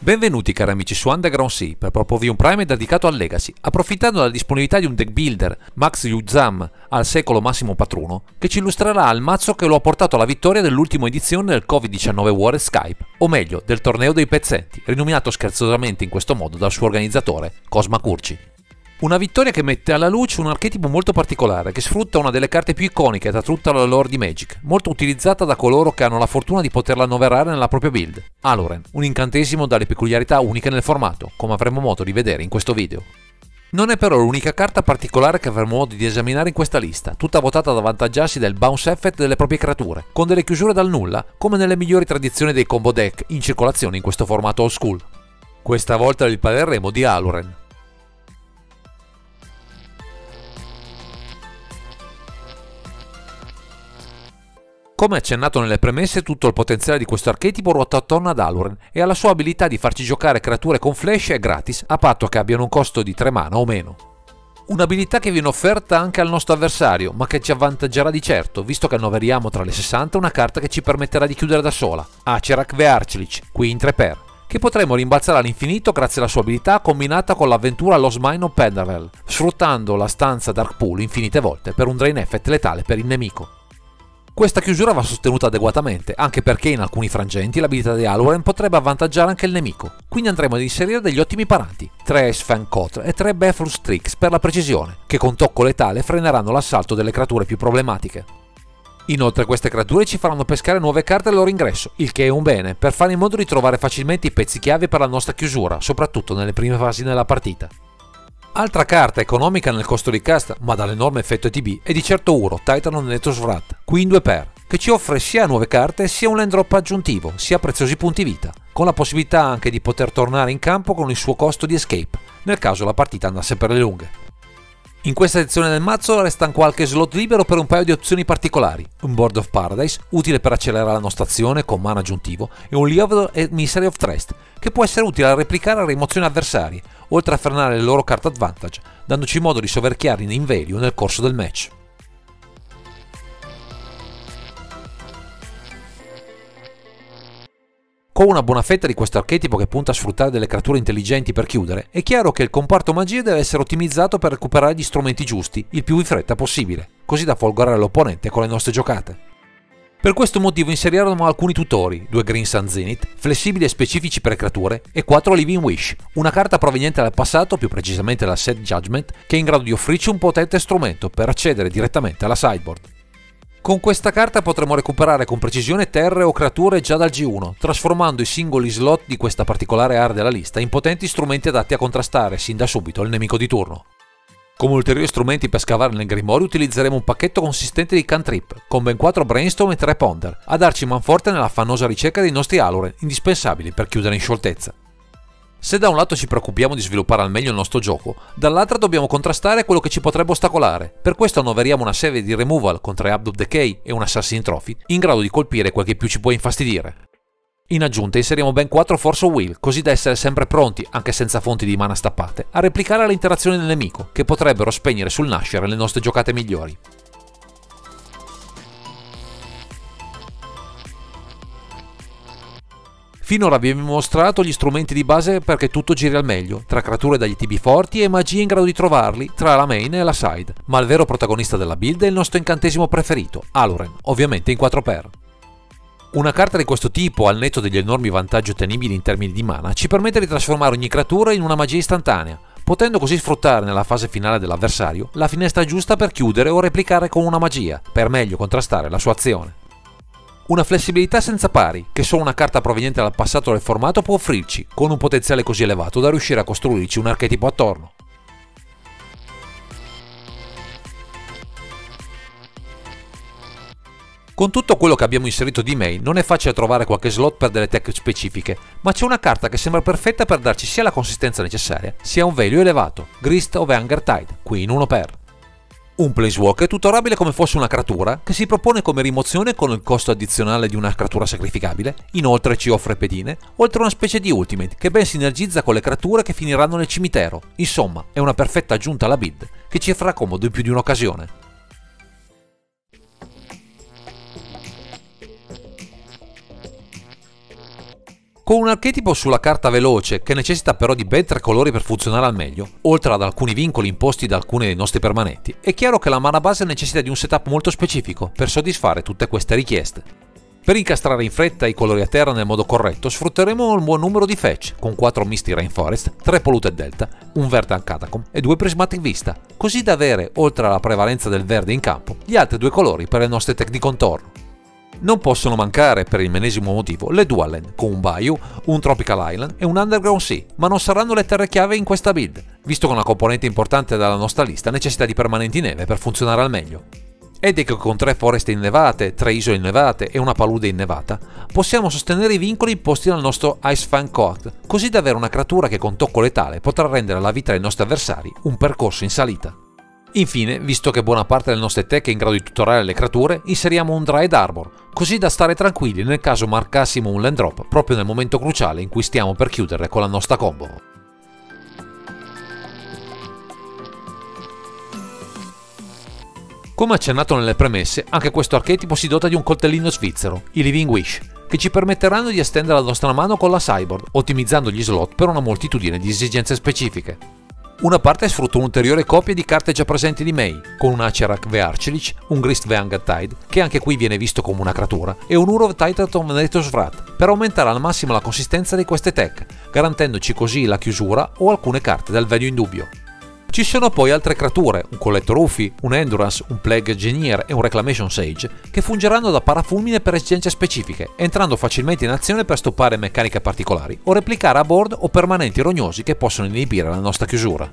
Benvenuti cari amici su Underground Sea per proporvi un Prime dedicato al Legacy, approfittando della disponibilità di un deck builder Max Yuzam al secolo massimo patruno, che ci illustrerà il mazzo che lo ha portato alla vittoria dell'ultima edizione del Covid-19 World Skype, o meglio, del torneo dei pezzenti, rinominato scherzosamente in questo modo dal suo organizzatore, Cosma Curci. Una vittoria che mette alla luce un archetipo molto particolare che sfrutta una delle carte più iconiche tra tutta la lore di Magic, molto utilizzata da coloro che hanno la fortuna di poterla annoverare nella propria build. Aluren, un incantesimo dalle peculiarità uniche nel formato, come avremo modo di vedere in questo video. Non è però l'unica carta particolare che avremo modo di esaminare in questa lista, tutta votata ad avvantaggiarsi del bounce effect delle proprie creature, con delle chiusure dal nulla, come nelle migliori tradizioni dei combo deck in circolazione in questo formato old school. Questa volta vi parleremo di Aluren. Come accennato nelle premesse, tutto il potenziale di questo archetipo ruota attorno ad Aluren e alla sua abilità di farci giocare creature con flash e gratis, a patto che abbiano un costo di 3 mana o meno. Un'abilità che viene offerta anche al nostro avversario, ma che ci avvantaggerà di certo, visto che annoveriamo tra le 60 una carta che ci permetterà di chiudere da sola, Acererak Vearchlich, qui in 3x, che potremo rimbalzare all'infinito grazie alla sua abilità combinata con l'avventura Lost Mine of Pendervel, sfruttando la stanza Dark Pool infinite volte per un drain effect letale per il nemico. Questa chiusura va sostenuta adeguatamente, anche perché in alcuni frangenti l'abilità di Aluren potrebbe avvantaggiare anche il nemico, quindi andremo ad inserire degli ottimi paranti, 3 Sven Koth e 3 Befrus Strix per la precisione, che con tocco letale freneranno l'assalto delle creature più problematiche. Inoltre queste creature ci faranno pescare nuove carte al loro ingresso, il che è un bene, per fare in modo di trovare facilmente i pezzi chiave per la nostra chiusura, soprattutto nelle prime fasi della partita. Altra carta economica nel costo di cast, ma dall'enorme effetto ETB, è di certo Uro, Titan of Netos Wrath, qui in 2x, che ci offre sia nuove carte sia un land drop aggiuntivo, sia preziosi punti vita, con la possibilità anche di poter tornare in campo con il suo costo di escape, nel caso la partita andasse per le lunghe. In questa edizione del mazzo resta qualche slot libero per un paio di opzioni particolari, un Board of Paradise, utile per accelerare la nostra azione con mana aggiuntivo, e un Leovold Emissary of Trest, che può essere utile a replicare le rimozioni avversarie, oltre a frenare le loro carte advantage, dandoci modo di soverchiarli in value nel corso del match. Con una buona fetta di questo archetipo che punta a sfruttare delle creature intelligenti per chiudere, è chiaro che il comparto magie deve essere ottimizzato per recuperare gli strumenti giusti, il più in fretta possibile, così da folgorare l'opponente con le nostre giocate. Per questo motivo inserirono alcuni tutori, 2 Green Sun Zenith, flessibili e specifici per creature, e 4 Living Wish, una carta proveniente dal passato, più precisamente dal set Judgment, che è in grado di offrirci un potente strumento per accedere direttamente alla sideboard. Con questa carta potremo recuperare con precisione terre o creature già dal G1, trasformando i singoli slot di questa particolare area della lista in potenti strumenti adatti a contrastare sin da subito il nemico di turno. Come ulteriori strumenti per scavare nel Grimorio utilizzeremo un pacchetto consistente di cantrip, con ben 4 Brainstorm e 3 Ponder, a darci manforte nella affannosa ricerca dei nostri Aluren, indispensabili per chiudere in scioltezza. Se da un lato ci preoccupiamo di sviluppare al meglio il nostro gioco, dall'altro dobbiamo contrastare quello che ci potrebbe ostacolare. Per questo annoveriamo una serie di removal con 3 Abduct Decay e un Assassin Trophy, in grado di colpire quel che più ci può infastidire. In aggiunta inseriamo ben 4 Force of Will, così da essere sempre pronti, anche senza fonti di mana stappate, a replicare le interazioni del nemico, che potrebbero spegnere sul nascere le nostre giocate migliori. Finora vi abbiamo mostrato gli strumenti di base perché tutto giri al meglio, tra creature dagli TB forti e magie in grado di trovarli tra la main e la side, ma il vero protagonista della build è il nostro incantesimo preferito, Aluren, ovviamente in 4x. Una carta di questo tipo, al netto degli enormi vantaggi ottenibili in termini di mana, ci permette di trasformare ogni creatura in una magia istantanea, potendo così sfruttare nella fase finale dell'avversario la finestra giusta per chiudere o replicare con una magia, per meglio contrastare la sua azione. Una flessibilità senza pari, che solo una carta proveniente dal passato del formato può offrirci, con un potenziale così elevato da riuscire a costruirci un archetipo attorno. Con tutto quello che abbiamo inserito di main non è facile trovare qualche slot per delle tech specifiche, ma c'è una carta che sembra perfetta per darci sia la consistenza necessaria, sia un value elevato, Grist of Angertide, qui in 1x. Un Planeswalker tutorabile come fosse una creatura, che si propone come rimozione con il costo addizionale di una creatura sacrificabile, inoltre ci offre pedine, oltre a una specie di ultimate che ben sinergizza con le creature che finiranno nel cimitero. Insomma, è una perfetta aggiunta alla build, che ci farà comodo in più di un'occasione. Con un archetipo sulla carta veloce, che necessita però di ben 3 colori per funzionare al meglio, oltre ad alcuni vincoli imposti da alcuni dei nostri permanenti, è chiaro che la mana base necessita di un setup molto specifico per soddisfare tutte queste richieste. Per incastrare in fretta i colori a terra nel modo corretto, sfrutteremo un buon numero di fetch, con 4 misti Rainforest, 3 Polluted Delta, un Verdant Catacomb e 2 Prismatic Vista, così da avere, oltre alla prevalenza del verde in campo, gli altri 2 colori per le nostre tech di contorno. Non possono mancare, per il medesimo motivo, le Dual Land, con un Bayou, un Tropical Island e un Underground Sea, ma non saranno le terre chiave in questa build, visto che una componente importante della nostra lista necessita di permanenti neve per funzionare al meglio. Ed è che con 3 foreste innevate, 3 isole innevate e una palude innevata, possiamo sostenere i vincoli imposti dal nostro Icefang Coat, così da avere una creatura che con tocco letale potrà rendere la vita dei nostri avversari un percorso in salita. Infine, visto che buona parte delle nostre tech è in grado di tutorare le creature, inseriamo un Dryad Arbor, così da stare tranquilli nel caso marcassimo un land drop proprio nel momento cruciale in cui stiamo per chiudere con la nostra combo. Come accennato nelle premesse, anche questo archetipo si dota di un coltellino svizzero, i Living Wish, che ci permetteranno di estendere la nostra mano con la sideboard, ottimizzando gli slot per una moltitudine di esigenze specifiche. Una parte sfrutta un'ulteriore copia di carte già presenti di May, con un Acerak the Archlich, un Grist the Hungertide, che anche qui viene visto come una creatura, e un Urov Titan Natus Wrath, per aumentare al massimo la consistenza di queste tech, garantendoci così la chiusura o alcune carte dal value in dubbio. Ci sono poi altre creature, un Collector Uffy, un Endurance, un Plague Engineer e un Reclamation Sage, che fungeranno da parafulmine per esigenze specifiche, entrando facilmente in azione per stoppare meccaniche particolari o replicare a board o permanenti rognosi che possono inibire la nostra chiusura.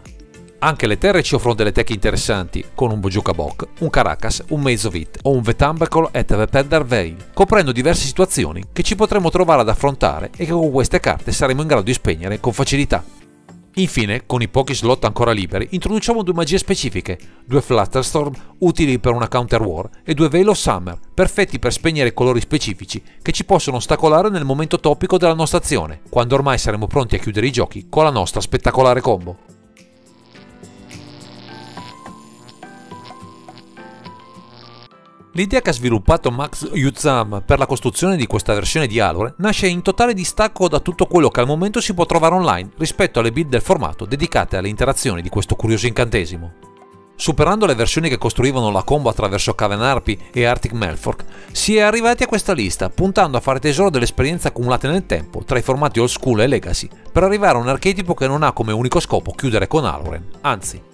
Anche le terre ci offrono delle tech interessanti, con un Bojuka Bok, un Caracas, un Maze of It o un Vetambacle at the Pedder Veil, coprendo diverse situazioni che ci potremo trovare ad affrontare e che con queste carte saremo in grado di spegnere con facilità. Infine, con i pochi slot ancora liberi, introduciamo 2 magie specifiche, 2 Flutterstorm utili per una Counter War e 2 Veil of Summer, perfetti per spegnere colori specifici che ci possono ostacolare nel momento topico della nostra azione, quando ormai saremo pronti a chiudere i giochi con la nostra spettacolare combo. L'idea che ha sviluppato Max Yuzzam per la costruzione di questa versione di Alore nasce in totale distacco da tutto quello che al momento si può trovare online rispetto alle build del formato dedicate alle interazioni di questo curioso incantesimo. Superando le versioni che costruivano la combo attraverso Cavern Harpy e Arctic Melfork, si è arrivati a questa lista puntando a fare tesoro delle esperienze accumulate nel tempo tra i formati old school e legacy, per arrivare a un archetipo che non ha come unico scopo chiudere con Aloren, anzi.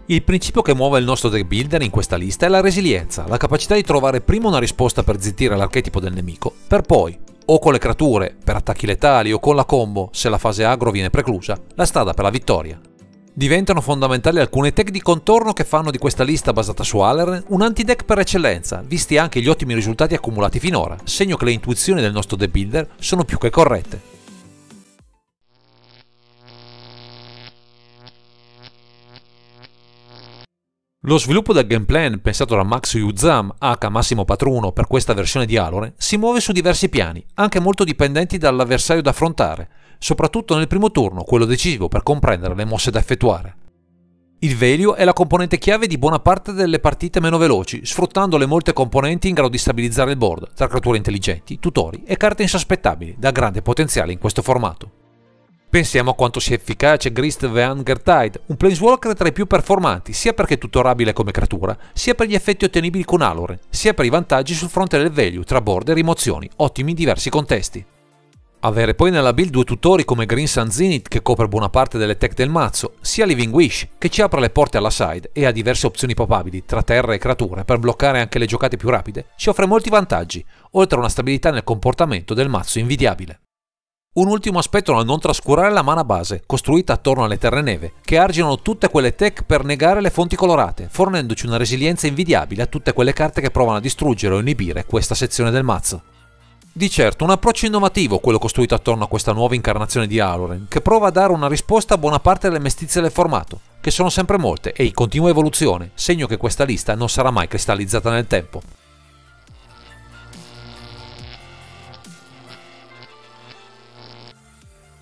Il principio che muove il nostro deck builder in questa lista è la resilienza, la capacità di trovare prima una risposta per zittire l'archetipo del nemico, per poi, o con le creature, per attacchi letali o con la combo, se la fase aggro viene preclusa, la strada per la vittoria. Diventano fondamentali alcune tech di contorno che fanno di questa lista basata su Aleren un anti-deck per eccellenza, visti anche gli ottimi risultati accumulati finora, segno che le intuizioni del nostro deck builder sono più che corrette. Lo sviluppo del game plan pensato da Max Yuzzam, H Massimo Patruno, per questa versione di Aloren si muove su diversi piani, anche molto dipendenti dall'avversario da affrontare, soprattutto nel primo turno, quello decisivo per comprendere le mosse da effettuare. Il value è la componente chiave di buona parte delle partite meno veloci, sfruttando le molte componenti in grado di stabilizzare il board, tra creature intelligenti, tutori e carte insospettabili, da grande potenziale in questo formato. Pensiamo a quanto sia efficace Grist the Hungertide, un planeswalker tra i più performanti, sia perché è tutorabile come creatura, sia per gli effetti ottenibili con Aloren, sia per i vantaggi sul fronte del value tra board e rimozioni, ottimi in diversi contesti. Avere poi nella build 2 tutori come Green Sun Zenith, che copre buona parte delle tech del mazzo, sia Living Wish, che ci apre le porte alla side e ha diverse opzioni popabili tra terra e creature per bloccare anche le giocate più rapide, ci offre molti vantaggi, oltre a una stabilità nel comportamento del mazzo invidiabile. Un ultimo aspetto da non trascurare è la mana base, costruita attorno alle terre neve, che arginano tutte quelle tech per negare le fonti colorate, fornendoci una resilienza invidiabile a tutte quelle carte che provano a distruggere o inibire questa sezione del mazzo. Di certo un approccio innovativo quello costruito attorno a questa nuova incarnazione di Aloren, che prova a dare una risposta a buona parte delle mestizie del formato, che sono sempre molte e in continua evoluzione, segno che questa lista non sarà mai cristallizzata nel tempo.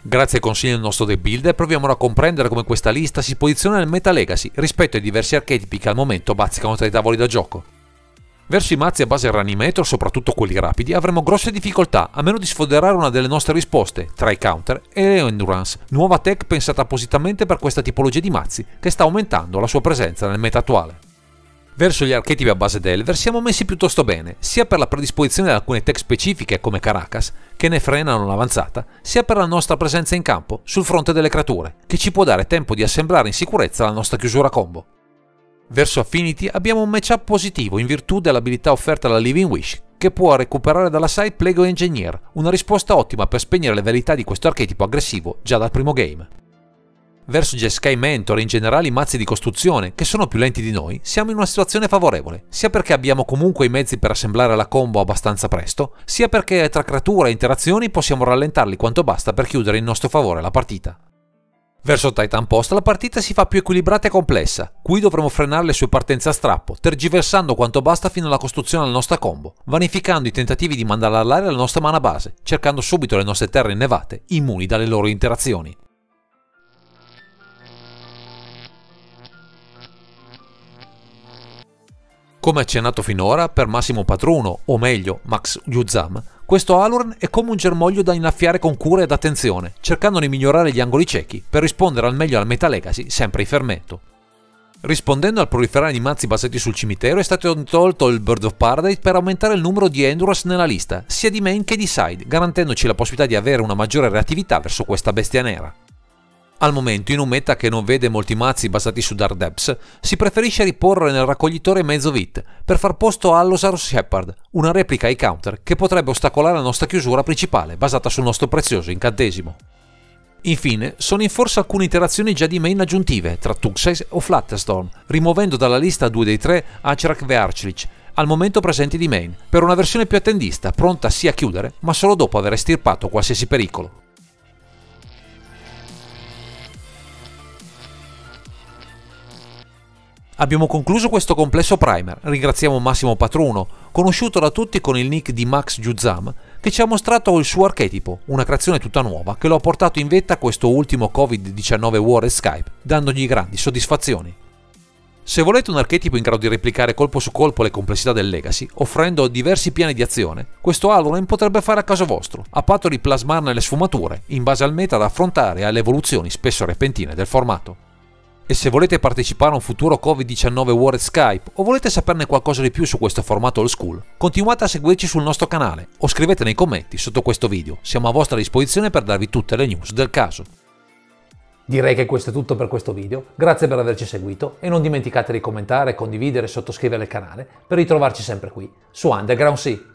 Grazie ai consigli del nostro deck builder proviamo a comprendere come questa lista si posiziona nel meta legacy rispetto ai diversi archetipi che al momento bazzicano tra i tavoli da gioco. Verso i mazzi a base Reanimator, soprattutto quelli rapidi, avremo grosse difficoltà, a meno di sfoderare una delle nostre risposte, tra i counter e l'endurance, nuova tech pensata appositamente per questa tipologia di mazzi, che sta aumentando la sua presenza nel meta attuale. Verso gli archetipi a base Delver siamo messi piuttosto bene, sia per la predisposizione ad alcune tech specifiche come Caracas, che ne frenano l'avanzata, sia per la nostra presenza in campo, sul fronte delle creature, che ci può dare tempo di assemblare in sicurezza la nostra chiusura combo. Verso Affinity abbiamo un matchup positivo in virtù dell'abilità offerta dalla Living Wish, che può recuperare dalla side Plague Engineer, una risposta ottima per spegnere le velleità di questo archetipo aggressivo già dal primo game. Verso Jeskai Mentor e in generale i mazzi di costruzione, che sono più lenti di noi, siamo in una situazione favorevole, sia perché abbiamo comunque i mezzi per assemblare la combo abbastanza presto, sia perché tra creature e interazioni possiamo rallentarli quanto basta per chiudere in nostro favore la partita. Verso Titan Post la partita si fa più equilibrata e complessa, qui dovremo frenare le sue partenze a strappo, tergiversando quanto basta fino alla costruzione della nostra combo, vanificando i tentativi di mandare all'aria la nostra mana base, cercando subito le nostre terre innevate, immuni dalle loro interazioni. Come accennato finora, per Massimo Patruno, o meglio Max Yuzam, questo Aluren è come un germoglio da innaffiare con cura ed attenzione, cercando di migliorare gli angoli ciechi per rispondere al meglio alla Meta Legacy, sempre in fermento. Rispondendo al proliferare di mazzi basati sul cimitero è stato tolto il Bird of Paradise per aumentare il numero di Endurance nella lista, sia di main che di side, garantendoci la possibilità di avere una maggiore reattività verso questa bestia nera. Al momento, in un meta che non vede molti mazzi basati su Dark Depths, si preferisce riporre nel raccoglitore mezzo vit per far posto a Allosaurus Shepherd, una replica ai counter che potrebbe ostacolare la nostra chiusura principale basata sul nostro prezioso incantesimo. Infine, sono in forza alcune interazioni già di main aggiuntive tra Tuxize o Flutterstorm, rimuovendo dalla lista 2 dei 3 Achrach Vearchlich, al momento presenti di main, per una versione più attendista, pronta sia a chiudere, ma solo dopo aver estirpato qualsiasi pericolo. Abbiamo concluso questo complesso primer, ringraziamo Massimo Patruno, conosciuto da tutti con il nick di Max Yuzam, che ci ha mostrato il suo archetipo, una creazione tutta nuova che lo ha portato in vetta a questo ultimo Covid-19 War e Skype, dandogli grandi soddisfazioni. Se volete un archetipo in grado di replicare colpo su colpo le complessità del Legacy, offrendo diversi piani di azione, questo Aluren potrebbe fare a caso vostro, a patto di plasmarne le sfumature, in base al meta da affrontare e alle evoluzioni spesso repentine del formato. E se volete partecipare a un futuro Covid-19 War at Skype o volete saperne qualcosa di più su questo formato old school, continuate a seguirci sul nostro canale o scrivete nei commenti sotto questo video, siamo a vostra disposizione per darvi tutte le news del caso. Direi che questo è tutto per questo video, grazie per averci seguito e non dimenticate di commentare, condividere e sottoscrivere il canale per ritrovarci sempre qui su Underground Sea.